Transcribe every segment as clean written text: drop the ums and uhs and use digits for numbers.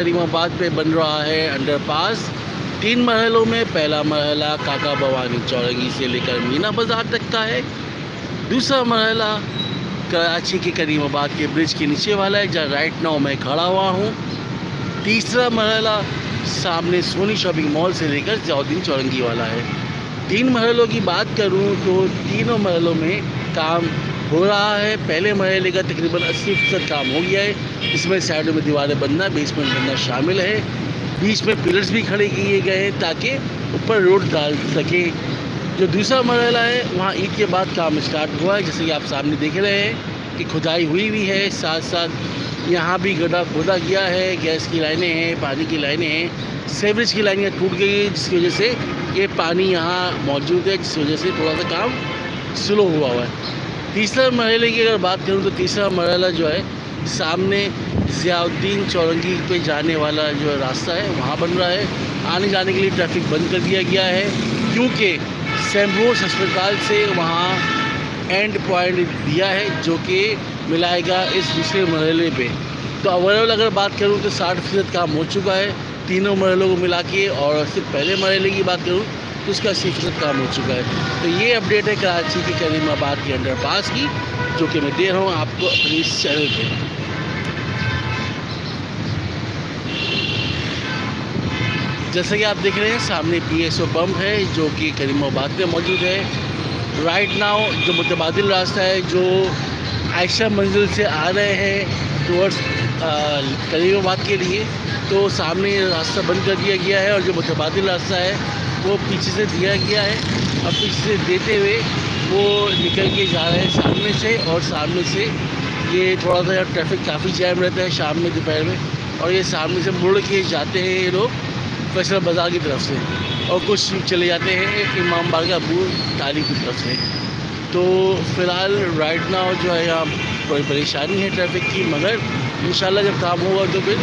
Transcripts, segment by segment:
करीमाबाद पे बन रहा है अंडरपास 3 मरहलों में। पहला मरहला काका भवानी चौरंगी से लेकर मीना बाज़ार तक का है। दूसरा मरहला कराची के करीमाबाद के ब्रिज के नीचे वाला है, जहाँ राइट नाउ मैं खड़ा हुआ हूँ। तीसरा मरहला सामने सोनी शॉपिंग मॉल से लेकर जलालुद्दीन चौरंगी वाला है। 3 मरहलों की बात करूँ तो तीनों मरहलों में काम हो रहा है। पहले मरहले का तकरीबन 80% काम हो गया है। इसमें साइडों में दीवारें बनना, बेसमेंट बनना शामिल है। बीच में पिलर्स भी खड़े किए गए हैं ताकि ऊपर रोड डाल सके। जो दूसरा मरहला है वहाँ ईद के बाद काम स्टार्ट हुआ है, जैसे कि आप सामने देख रहे हैं कि खुदाई हुई भी है। साथ साथ यहाँ भी गड्ढा खोदा गया है। गैस की लाइनें हैं, पानी की लाइनें हैं, सीवरेज की लाइनें टूट गई है, जिसकी वजह से ये पानी यहाँ मौजूद है, जिस वजह से थोड़ा सा काम स्लो हुआ है। तीसरा मरहले की अगर बात करूँ तो तीसरा मरहला जो है सामने ज़ियाउद्दीन चौरंगी पे जाने वाला जो रास्ता है वहाँ बन रहा है। आने जाने के लिए ट्रैफिक बंद कर दिया गया है, क्योंकि सेम्बोस अस्पताल से वहाँ एंड पॉइंट दिया है जो कि मिलाएगा इस दूसरे मरहले पे। तो ओवरऑल अगर बात करूँ तो 60% काम हो चुका है तीनों मरहलों को मिला के। और सिर्फ पहले मरहले की बात करूँ तो उसका 80% काम हो चुका है। तो ये अपडेट है कराची के करीमाबाद के अंडरपास की, जो कि मैं दे रहा हूँ आपको अपने इस चैनल पे। जैसा कि आप देख रहे हैं सामने PSO पंप है जो कि करीमाबाद में मौजूद है। राइट नाउ जो मुतबादिल रास्ता है जो आयशा मंजिल से आ रहे हैं टुवर्ड्स करीमाबाद के लिए, तो सामने रास्ता बंद कर दिया गया है। और जो मुतबादिल रास्ता है वो पीछे से दिया गया है। अब पीछे से देते हुए वो निकल के जा रहे हैं सामने से। और सामने से ये थोड़ा सा ट्रैफिक काफ़ी जैम रहता है शाम में, दोपहर में। और ये सामने से मुड़ के जाते हैं ये लोग फैसल बाज़ार की तरफ से, और कुछ चले जाते हैं इमाम बारगाह अबू तालिब की तरफ से। तो फ़िलहाल राइट नाउ जो है यहाँ बड़ी परेशानी है ट्रैफिक की, मगर इंशाल्लाह जब काम होगा तो फिर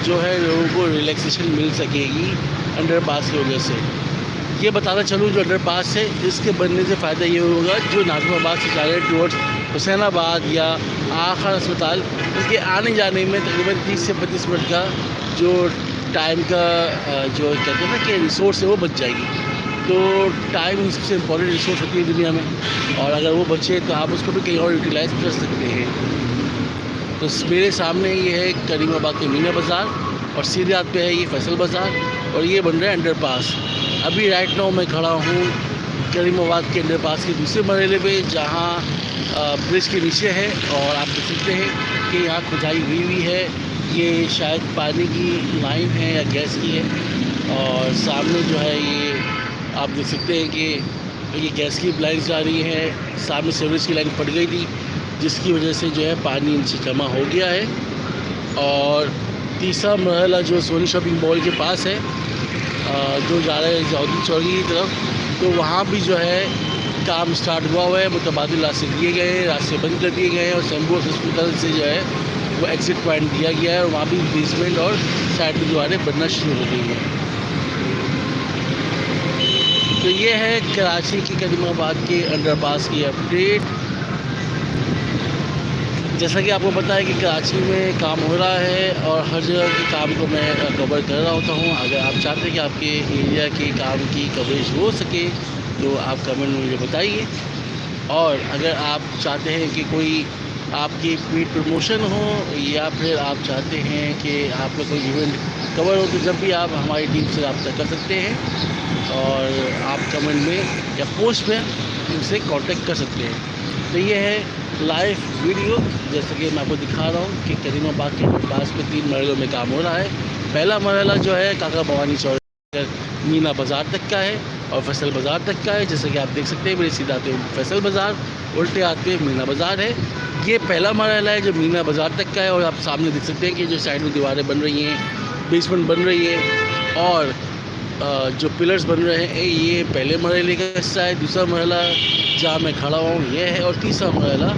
जो है लोगों को रिलैक्सेशन मिल सकेगी अंडरपास की वजह से। ये बताना चलूँ जो अंडरपास है इसके बनने से फ़ायदा ये होगा जो नाज़िमाबाद से जा रहे हैं टुवर्ड्स हुसैनाबाद या आखर अस्पताल, उनके आने जाने में तकरीबन 30 से 35 मिनट का जो टाइम का जो कहते हैं ना कि रिसोर्स है वो बच जाएगी। तो टाइम सबसे इम्पॉर्टेंट रिसोर्स होती है दुनिया में, और अगर वो बचे तो आप उसको भी कहीं और यूटिलाइज़ कर सकते हैं। तो मेरे सामने ये है करीमाबाद के मीना बाज़ार, और सीधे हाथ पे है ये फैसल बाज़ार, और ये बन रहा है अंडरपास। अभी राइट नाउ मैं खड़ा हूँ करीमाबाद के अंडरपास के दूसरे मरहले पे, जहाँ ब्रिज के नीचे है। और आप देख सकते हैं कि यहाँ खुदाई हुई है। ये शायद पानी की लाइन है या गैस की है। और सामने जो है ये आप देख सकते हैं कि ये गैस की लाइन जा रही है। सामने सीवरेज की लाइन पड़ गई थी, जिसकी वजह से जो है पानी नीचे जमा हो गया है। और तीसरा मरहला जो सोनी शॉपिंग मॉल के पास है, जो जा रहा है जलालुद्दीन चौरंगी की तरफ, तो वहाँ भी जो है काम स्टार्ट हुआ है। मुतबादिल रास्ते दिए गए हैं, रास्ते बंद कर दिए गए हैं। और सेम्बोस हॉस्पिटल से जो है वो एग्ज़िट पॉइंट दिया गया है, और वहाँ भी बेसमेंट और साइड में दीवारें बनना शुरू हो गई हैं। तो ये है कराची की करीमाबाद के अंडरपास की अपडेट। जैसा कि आपको पता है कि कराची में काम हो रहा है, और हर जगह के काम को मैं कवर कर रहा होता हूँ। अगर आप चाहते हैं कि आपके एरिया के काम की कवरेज हो सके तो आप कमेंट में मुझे बताइए। और अगर आप चाहते हैं कि कोई आपकी पेड प्रमोशन हो, या फिर आप चाहते हैं कि आपका कोई इवेंट कवर हो, तो जब भी आप हमारी टीम से रब्ता कर सकते हैं। और आप कमेंट में या पोस्ट में उनसे कांटेक्ट कर सकते हैं। तो ये है लाइव वीडियो, जैसा कि मैं आपको दिखा रहा हूँ कि करीमाबाद के पास में 3 मरहलों में काम हो रहा है। पहला मरहला जो है काका भवानी चौरंगी मीना बाज़ार तक का है, और फैसल बाज़ार तक का है। जैसा कि आप देख सकते हैं मेरे सीधा हाथ पे फैसल बाज़ार, उल्टे हाथ पे मीना बाज़ार है। ये पहला मरहला है जो मीना बाज़ार तक का है। और आप सामने देख सकते हैं कि जो साइड में दीवारें बन रही हैं, बेसमेंट बन रही है, और जो पिलर्स बन रहे हैं ये पहले मरहले का हिस्सा है। दूसरा मरहला जहाँ मैं खड़ा हूँ ये है, और तीसरा मरहला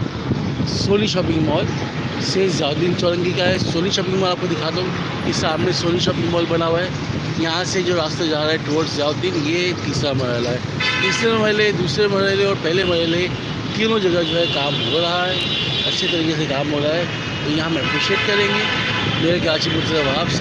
सोनी शॉपिंग मॉल से जलालुद्दीन चौरंगी का है। सोनी शॉपिंग मॉल आपको दिखाता हूँ, इस सामने सोनी शॉपिंग मॉल बना हुआ है। यहाँ से जो रास्ता जा रहा है टुवर्ड्स जलालुद्दीन, ये तीसरा मरहला है। तीसरे मरहले, दूसरे मरहले और पहले मरहले तीनों जगह जो है काम हो रहा है, अच्छे तरीके से काम हो रहा है। तो यहाँ हम अप्रिशिएट करेंगे मेरे कराची मुर्तज़ा वहाब साहब।